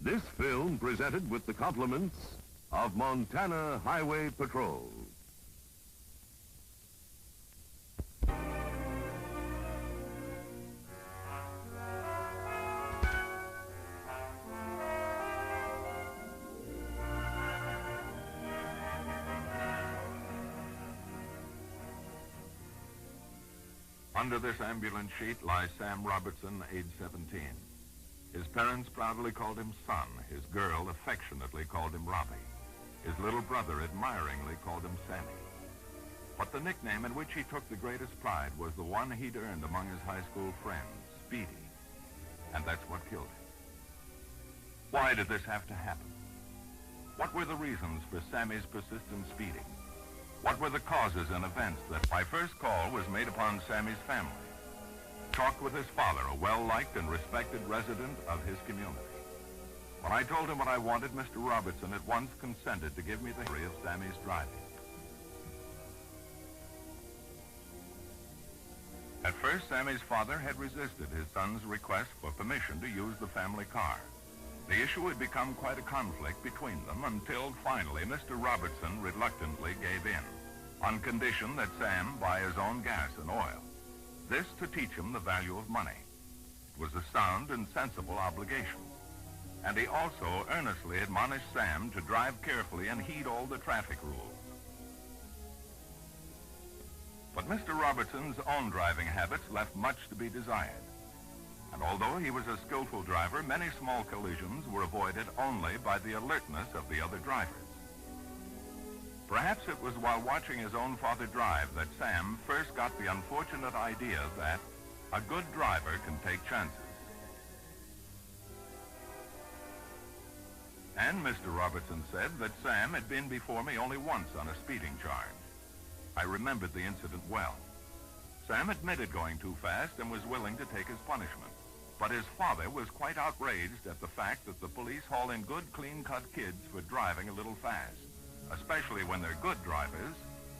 This film presented with the compliments of Montana Highway Patrol. Under this ambulance sheet lies Sam Robertson, age 17. His parents proudly called him Son. His girl affectionately called him Robbie. His little brother admiringly called him Sammy. But the nickname in which he took the greatest pride was the one he'd earned among his high school friends, Speedy. And that's what killed him. Why did this have to happen? What were the reasons for Sammy's persistent speeding? What were the causes and events that my first call was made upon Sammy's family? Talked with his father, a well-liked and respected resident of his community. When I told him what I wanted, Mr. Robertson at once consented to give me the history of Sammy's driving. At first, Sammy's father had resisted his son's request for permission to use the family car. The issue had become quite a conflict between them until finally Mr. Robertson reluctantly gave in, on condition that Sam buy his own gas and oil. This to teach him the value of money. It was a sound and sensible obligation. And he also earnestly admonished Sam to drive carefully and heed all the traffic rules. But Mr. Robertson's own driving habits left much to be desired. And although he was a skillful driver, many small collisions were avoided only by the alertness of the other drivers. Perhaps it was while watching his own father drive that Sam first got the unfortunate idea that a good driver can take chances. And Mr. Robertson said that Sam had been before me only once on a speeding charge. I remembered the incident well. Sam admitted going too fast and was willing to take his punishment. But his father was quite outraged at the fact that the police haul in good, clean-cut kids for driving a little fast, especially when they're good drivers,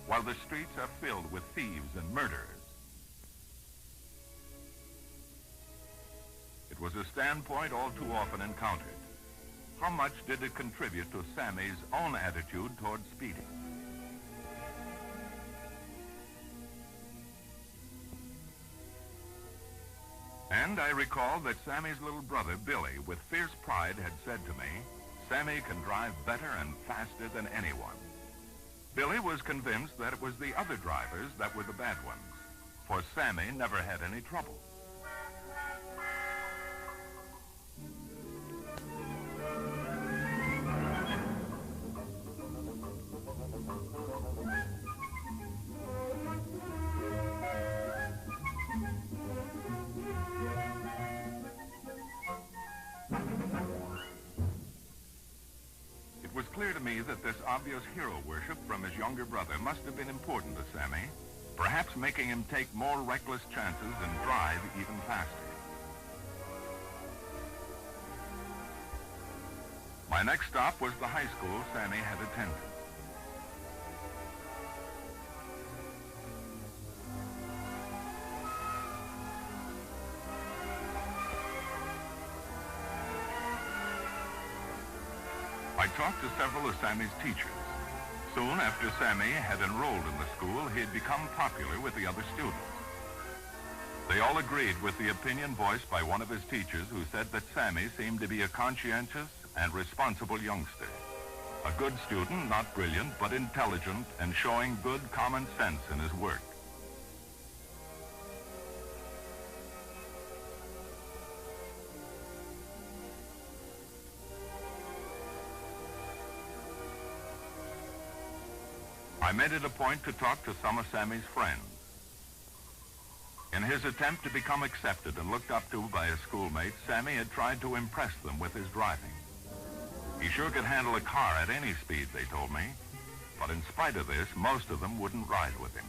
while the streets are filled with thieves and murderers. It was a standpoint all too often encountered. How much did it contribute to Sammy's own attitude toward speeding? And I recall that Sammy's little brother, Billy, with fierce pride had said to me, Sammy can drive better and faster than anyone. Billy was convinced that it was the other drivers that were the bad ones, for Sammy never had any trouble. It was clear to me that this obvious hero worship from his younger brother must have been important to Sammy, perhaps making him take more reckless chances and drive even faster. My next stop was the high school Sammy had attended. I talked to several of Sammy's teachers. Soon after Sammy had enrolled in the school, he had become popular with the other students. They all agreed with the opinion voiced by one of his teachers who said that Sammy seemed to be a conscientious and responsible youngster. A good student, not brilliant, but intelligent and showing good common sense in his work. I made it a point to talk to some of Sammy's friends. In his attempt to become accepted and looked up to by his schoolmates, Sammy had tried to impress them with his driving. He sure could handle a car at any speed, they told me. But in spite of this, most of them wouldn't ride with him.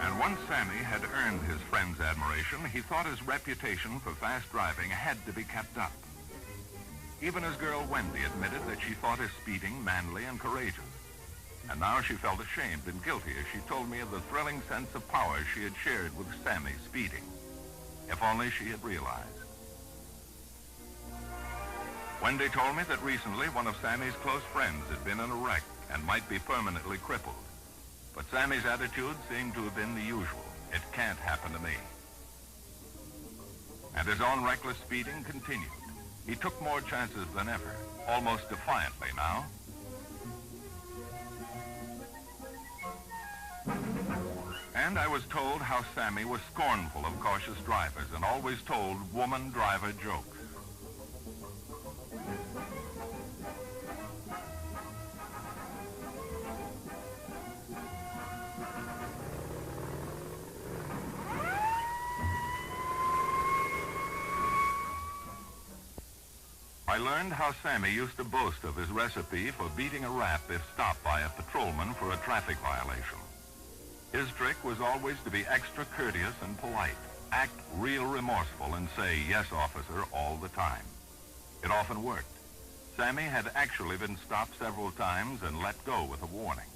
And once Sammy had earned his friends' admiration, he thought his reputation for fast driving had to be kept up. Even his girl Wendy admitted that she thought his speeding manly and courageous. And now she felt ashamed and guilty as she told me of the thrilling sense of power she had shared with Sammy speeding. If only she had realized. Wendy told me that recently one of Sammy's close friends had been in a wreck and might be permanently crippled. But Sammy's attitude seemed to have been the usual. It can't happen to me. And his own reckless speeding continued. He took more chances than ever, almost defiantly now. And I was told how Sammy was scornful of cautious drivers and always told woman driver jokes. I learned how Sammy used to boast of his recipe for beating a rap if stopped by a patrolman for a traffic violation. His trick was always to be extra courteous and polite, act real remorseful, and say, "Yes, officer," all the time. It often worked. Sammy had actually been stopped several times and let go with a warning.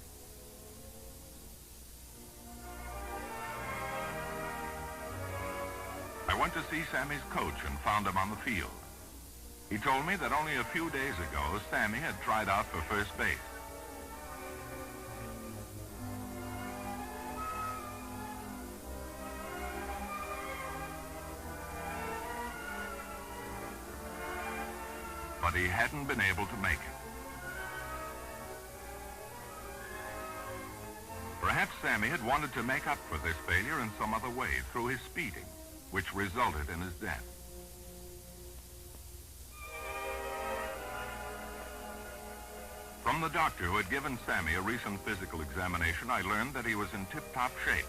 I went to see Sammy's coach and found him on the field. He told me that only a few days ago, Sammy had tried out for first base. But he hadn't been able to make it. Perhaps Sammy had wanted to make up for this failure in some other way through his speeding, which resulted in his death. From the doctor who had given Sammy a recent physical examination, I learned that he was in tip-top shape.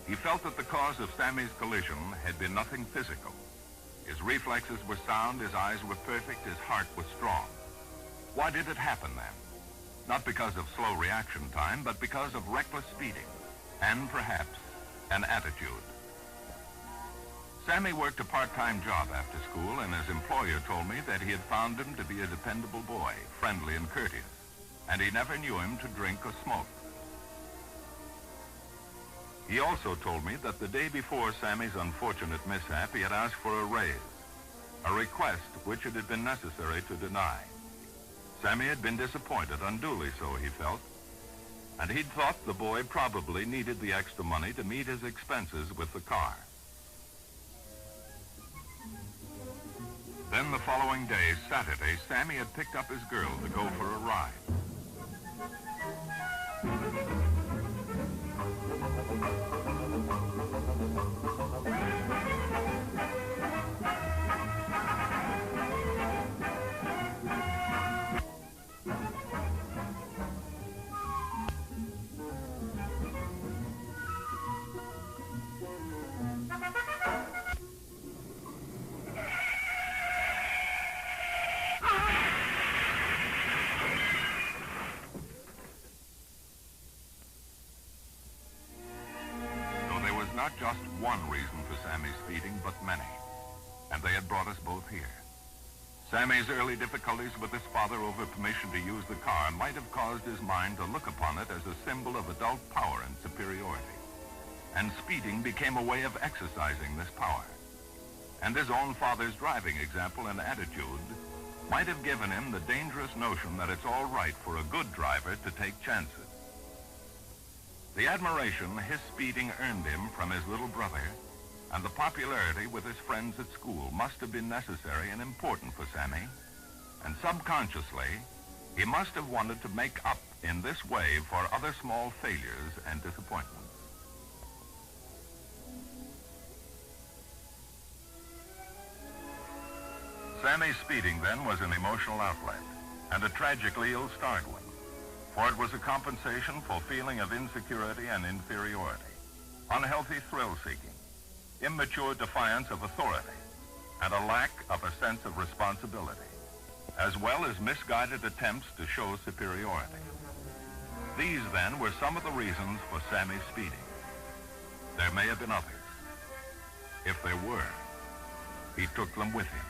He felt that the cause of Sammy's collision had been nothing physical. His reflexes were sound, his eyes were perfect, his heart was strong. Why did it happen then? Not because of slow reaction time, but because of reckless speeding, and perhaps an attitude. Sammy worked a part-time job after school, and his employer told me that he had found him to be a dependable boy, friendly and courteous, and he never knew him to drink or smoke. He also told me that the day before Sammy's unfortunate mishap, he had asked for a raise, a request which it had been necessary to deny. Sammy had been disappointed, unduly so, he felt, and he'd thought the boy probably needed the extra money to meet his expenses with the car. Then the following day, Saturday, Sammy had picked up his girl to go for a ride. Not just one reason for Sammy's speeding, but many. And they had brought us both here. Sammy's early difficulties with his father over permission to use the car might have caused his mind to look upon it as a symbol of adult power and superiority. And speeding became a way of exercising this power. And his own father's driving example and attitude might have given him the dangerous notion that it's all right for a good driver to take chances. The admiration his speeding earned him from his little brother and the popularity with his friends at school must have been necessary and important for Sammy, and subconsciously, he must have wanted to make up in this way for other small failures and disappointments. Sammy's speeding then was an emotional outlet, and a tragically ill-starred one. For it was a compensation for feeling of insecurity and inferiority, unhealthy thrill-seeking, immature defiance of authority, and a lack of a sense of responsibility, as well as misguided attempts to show superiority. These, then, were some of the reasons for Sammy's speeding. There may have been others. If there were, he took them with him.